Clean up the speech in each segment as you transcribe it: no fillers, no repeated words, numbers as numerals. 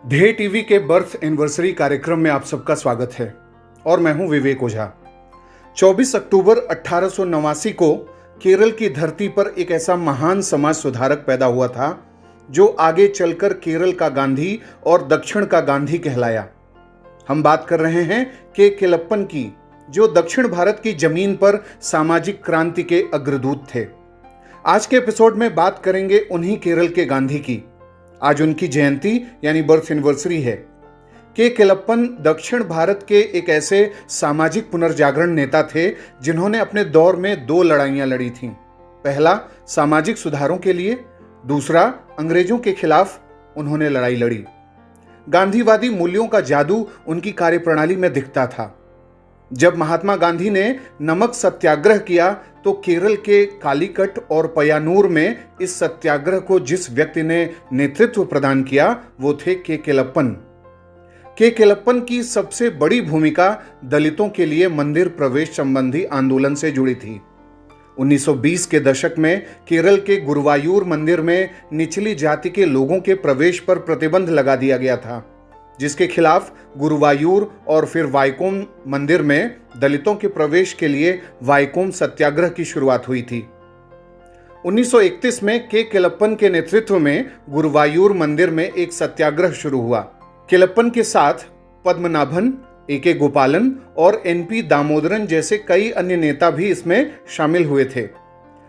ध्येय टीवी के birth anniversary कार्यक्रम में आप सबका स्वागत है और मैं हूं विवेक ओझा। 24 अक्टूबर 1889 को केरल की धरती पर एक ऐसा महान समाज सुधारक पैदा हुआ था जो आगे चलकर केरल का गांधी और दक्षिण का गांधी कहलाया। हम बात कर रहे हैं के केलप्पन की, जो दक्षिण भारत की जमीन पर सामाजिक क्रांति के अग्रदूत थे। आज के एपिसोड में बात करेंगे उन्हीं केरल के गांधी की। आज उनकी जयंती यानी बर्थ एनिवर्सरी है। के केलप्पन दक्षिण भारत के एक ऐसे सामाजिक पुनर्जागरण नेता थे जिन्होंने अपने दौर में दो लड़ाइयां लड़ी थीं। पहला सामाजिक सुधारों के लिए, दूसरा अंग्रेजों के खिलाफ उन्होंने लड़ाई लड़ी। गांधीवादी मूल्यों का जादू उनकी कार्यप्रणाली में दिखता था। जब महात्मा गांधी ने नमक सत्याग्रह किया तो केरल के कालीकट और पय्यानूर में इस सत्याग्रह को जिस व्यक्ति ने नेतृत्व प्रदान किया वो थे के केलप्पन। के केलप्पन की सबसे बड़ी भूमिका दलितों के लिए मंदिर प्रवेश संबंधी आंदोलन से जुड़ी थी। 1920 के दशक में केरल के गुरुवायूर मंदिर में निचली जाति के लोगों के प्रवेश पर प्रतिबंध लगा दिया गया था, जिसके खिलाफ गुरुवायूर और फिर वाइकोम मंदिर में दलितों के प्रवेश के लिए वाइकोम सत्याग्रह की शुरुआत हुई थी। 1931 में के केलप्पन के नेतृत्व में गुरुवायूर मंदिर में एक सत्याग्रह शुरू हुआ। केलप्पन के साथ पद्मनाभन, ए.के. गोपालन और एन.पी. दामोदरन जैसे कई अन्य नेता भी इसमें शामिल हुए थे।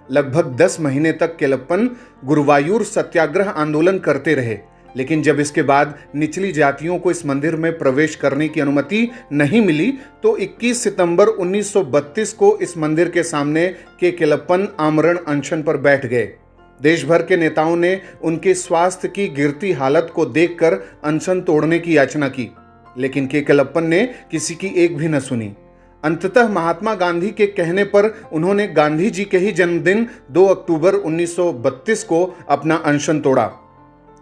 लगभग 10 महीने तक केलप्पन गुरुवायूर सत्याग्रह आंदोलन करते रहे, लेकिन जब इसके बाद निचली जातियों को इस मंदिर में प्रवेश करने की अनुमति नहीं मिली तो 21 सितंबर 1932 को इस मंदिर के सामने के केलप्पन आमरण अनशन पर बैठ गए। देश भर के नेताओं ने उनके स्वास्थ्य की गिरती हालत को देखकर अनशन तोड़ने की याचना की, लेकिन के केलप्पन ने किसी की एक भी न सुनी। अंततः महात्मा गांधी के कहने पर उन्होंने गांधी जी के ही जन्मदिन 2 अक्टूबर 1932 को अपना अनशन तोड़ा।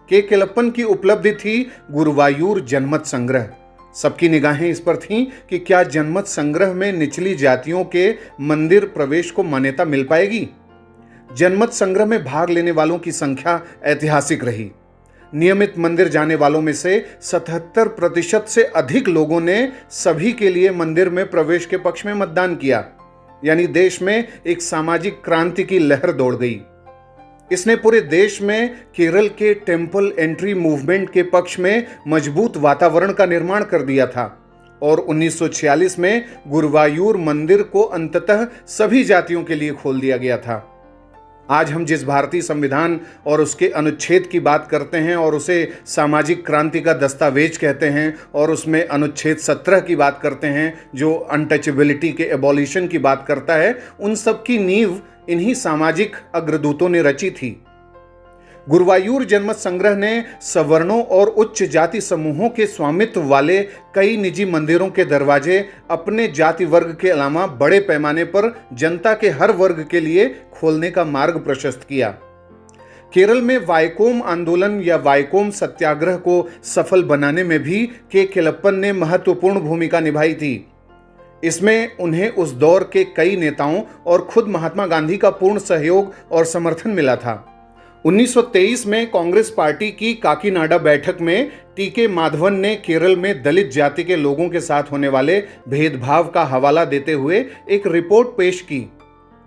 के केलप्पन की उपलब्धि थी गुरुवायूर जनमत संग्रह। सबकी निगाहें इस पर थीं कि क्या जनमत संग्रह में निचली जातियों के मंदिर प्रवेश को मान्यता मिल पाएगी। जनमत संग्रह में भाग लेने वालों की संख्या ऐतिहासिक रही। नियमित मंदिर जाने वालों में से 77% से अधिक लोगों ने सभी के लिए मंदिर में प्रवेश के पक्ष में मतदान किया, यानी देश में एक सामाजिक क्रांति की लहर दौड़ गई। इसने पूरे देश में केरल के टेम्पल एंट्री मूवमेंट के पक्ष में मजबूत वातावरण का निर्माण कर दिया था और 1946 में गुरुवायूर मंदिर को अंततः सभी जातियों के लिए खोल दिया गया था। आज हम जिस भारतीय संविधान और उसके अनुच्छेद की बात करते हैं और उसे सामाजिक क्रांति का दस्तावेज कहते हैं और उसमें अनुच्छेद 17 की बात करते हैं जो अनटचेबिलिटी के एबॉलिशन की बात करता है, उन सब की नींव इन्हीं सामाजिक अग्रदूतों ने रची थी। गुरुवायूर जनमत संग्रह ने सवर्णों और उच्च जाति समूहों के स्वामित्व वाले कई निजी मंदिरों के दरवाजे अपने जाति वर्ग के अलावा बड़े पैमाने पर जनता के हर वर्ग के लिए खोलने का मार्ग प्रशस्त किया। केरल में वाइकोम आंदोलन या वाइकोम सत्याग्रह को सफल बनाने में भी के केलप्पन ने महत्वपूर्ण भूमिका निभाई थी। इसमें उन्हें उस दौर के कई नेताओं और खुद महात्मा गांधी का पूर्ण सहयोग और समर्थन मिला था। 1923 में कांग्रेस पार्टी की काकीनाडा बैठक में टी.के. माधवन ने केरल में दलित जाति के लोगों के साथ होने वाले भेदभाव का हवाला देते हुए एक रिपोर्ट पेश की।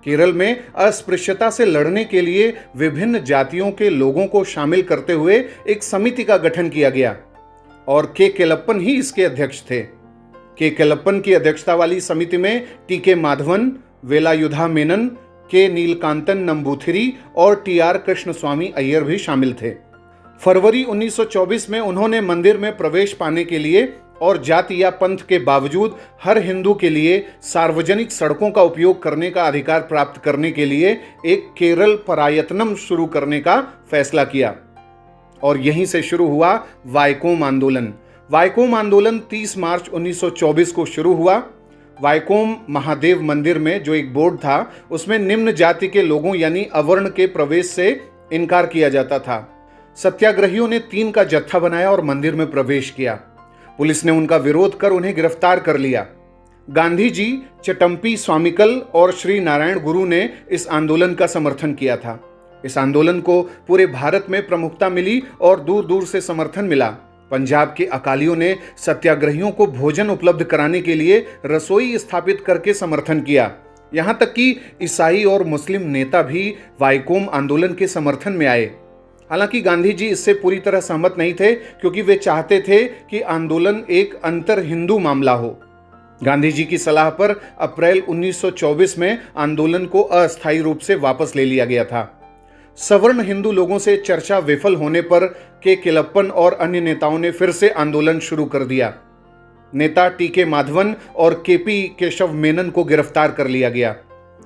केरल में अस्पृश्यता से लड़ने के लिए विभिन्न जातियों के लोगों को शामिल करते हुए एक समिति का गठन किया गया और के केलप्पन ही इसके अध्यक्ष थे। के केलप्पन की अध्यक्षता वाली समिति में टी.के. माधवन, वेलायुधा मेनन, के नीलकांतन नंबूथिरी और टी.आर. कृष्णस्वामी अय्यर भी शामिल थे। फरवरी 1924 में उन्होंने मंदिर में प्रवेश पाने के लिए और जाति या पंथ के बावजूद हर हिंदू के लिए सार्वजनिक सड़कों का उपयोग करने का अधिकार प्राप्त करने के लिए एक केरल परायतनम शुरू करने का फैसला किया और यहीं से शुरू हुआ वाइकोम आंदोलन। वाइकोम आंदोलन 30 मार्च 1924 को शुरू हुआ। वाइकोम महादेव मंदिर में जो एक बोर्ड था उसमें निम्न जाति के लोगों यानी अवर्ण के प्रवेश से इनकार किया जाता था। सत्याग्रहियों ने 3 का जत्था बनाया और मंदिर में प्रवेश किया। पुलिस ने उनका विरोध कर उन्हें गिरफ्तार कर लिया। गांधी जी, चटम्पी स्वामिकल और श्री नारायण गुरु ने इस आंदोलन का समर्थन किया था। इस आंदोलन को पूरे भारत में प्रमुखता मिली और दूर दूर से समर्थन मिला, पंजाब के अकालियों ने सत्याग्रहियों को भोजन उपलब्ध कराने के लिए रसोई स्थापित करके समर्थन किया। यहाँ तक कि ईसाई और मुस्लिम नेता भी वाइकोम आंदोलन के समर्थन में आए। हालांकि गांधी जी इससे पूरी तरह सहमत नहीं थे, क्योंकि वे चाहते थे कि आंदोलन एक अंतर हिंदू मामला हो। गांधी जी की सलाह पर अप्रैल 1924 में आंदोलन को अस्थायी रूप से वापस ले लिया गया था। सवर्ण हिंदू लोगों से चर्चा विफल होने पर के केलप्पन और अन्य नेताओं ने फिर से आंदोलन शुरू कर दिया। नेता टी.के. माधवन और के.पी. केशव मेनन को गिरफ्तार कर लिया गया।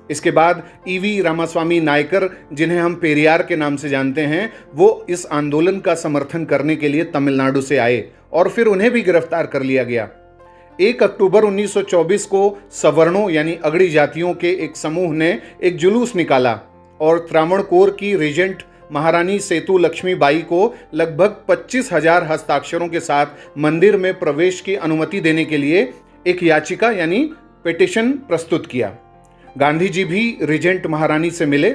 इसके बाद ईवी रामास्वामी नायकर, जिन्हें हम पेरियार के नाम से जानते हैं, वो इस आंदोलन का समर्थन करने के लिए तमिलनाडु से आए और फिर उन्हें भी गिरफ्तार कर लिया गया। 1 अक्टूबर 1924 को सवर्णों यानी अगड़ी जातियों के एक समूह ने एक जुलूस निकाला और त्रावणकोर की रीजेंट महारानी सेतु लक्ष्मी बाई को लगभग 25,000 हस्ताक्षरों के साथ मंदिर में प्रवेश की अनुमति देने के लिए एक याचिका यानी पिटीशन प्रस्तुत किया। गांधी जी भी रीजेंट महारानी से मिले।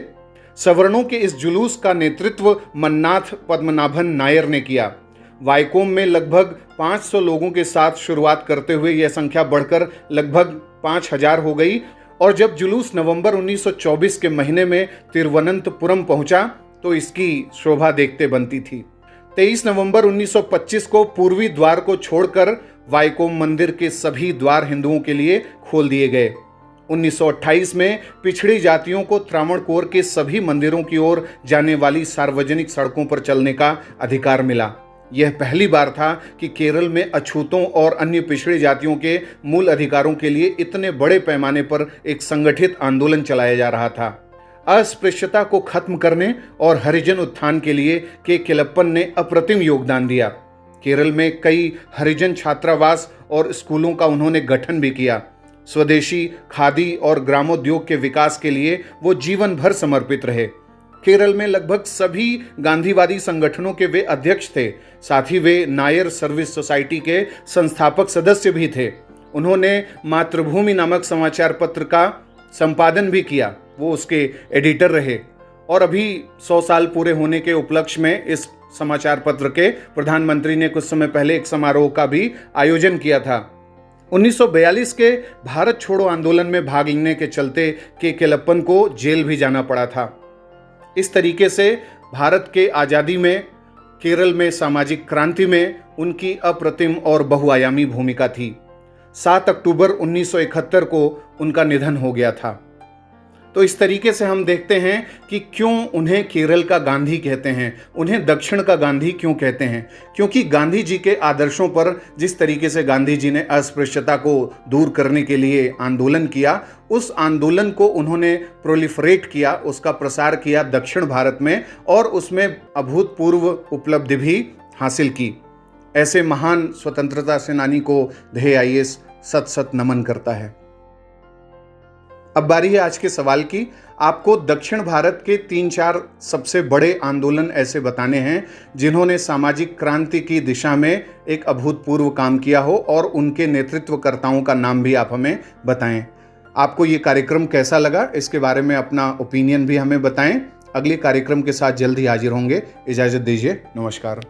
सवर्णों के इस जुलूस का नेतृत्व मन्नाथ पद्मनाभन नायर ने किया। वाइकोम में लगभग 500 लोगों के साथ शुरुआत करते हुए यह संख्या बढ़कर लगभग 5,000 हो गई और जब जुलूस नवंबर 1924 के महीने में तिरुवनंतपुरम पहुंचा तो इसकी शोभा देखते बनती थी। 23 नवंबर 1925 को पूर्वी द्वार को छोड़कर वाइकोम मंदिर के सभी द्वार हिंदुओं के लिए खोल दिए गए। 1928 में पिछड़ी जातियों को त्रावणकोर के सभी मंदिरों की ओर जाने वाली सार्वजनिक सड़कों पर चलने का अधिकार मिला। यह पहली बार था कि केरल में अछूतों और अन्य पिछड़ी जातियों के मूल अधिकारों के लिए इतने बड़े पैमाने पर एक संगठित आंदोलन चलाया जा रहा था। अस्पृश्यता को खत्म करने और हरिजन उत्थान के लिए के केलप्पन ने अप्रतिम योगदान दिया। केरल में कई हरिजन छात्रावास और स्कूलों का उन्होंने गठन भी किया। स्वदेशी खादी और ग्रामोद्योग के विकास के लिए वो जीवन भर समर्पित रहे। केरल में लगभग सभी गांधीवादी संगठनों के वे अध्यक्ष थे। साथ ही वे नायर सर्विस सोसाइटी के संस्थापक सदस्य भी थे। उन्होंने मातृभूमि नामक समाचार पत्र का संपादन भी किया, वो उसके एडिटर रहे और अभी 100 साल पूरे होने के उपलक्ष्य में इस समाचार पत्र के प्रधानमंत्री ने कुछ समय पहले एक समारोह का भी आयोजन किया था। 1942 के भारत छोड़ो आंदोलन में भाग लेने के चलते के केलप्पन को जेल भी जाना पड़ा था। इस तरीके से भारत के आज़ादी में, केरल में सामाजिक क्रांति में उनकी अप्रतिम और बहुआयामी भूमिका थी। 7 अक्टूबर 1971 को उनका निधन हो गया था। तो इस तरीके से हम देखते हैं कि क्यों उन्हें केरल का गांधी कहते हैं, उन्हें दक्षिण का गांधी क्यों कहते हैं। क्योंकि गांधी जी के आदर्शों पर जिस तरीके से गांधी जी ने अस्पृश्यता को दूर करने के लिए आंदोलन किया, उस आंदोलन को उन्होंने प्रोलिफरेट किया, उसका प्रसार किया दक्षिण भारत में और उसमें अभूतपूर्व उपलब्धि भी हासिल की। ऐसे महान स्वतंत्रता सेनानी को ध्येय आईएएस सत सत नमन करता है। अब बारी है आज के सवाल की। आपको दक्षिण भारत के 3-4 सबसे बड़े आंदोलन ऐसे बताने हैं जिन्होंने सामाजिक क्रांति की दिशा में एक अभूतपूर्व काम किया हो और उनके नेतृत्वकर्ताओं का नाम भी आप हमें बताएं। आपको ये कार्यक्रम कैसा लगा, इसके बारे में अपना ओपिनियन भी हमें बताएं। अगले कार्यक्रम के साथ जल्द ही हाजिर होंगे। इजाज़त दीजिए। नमस्कार।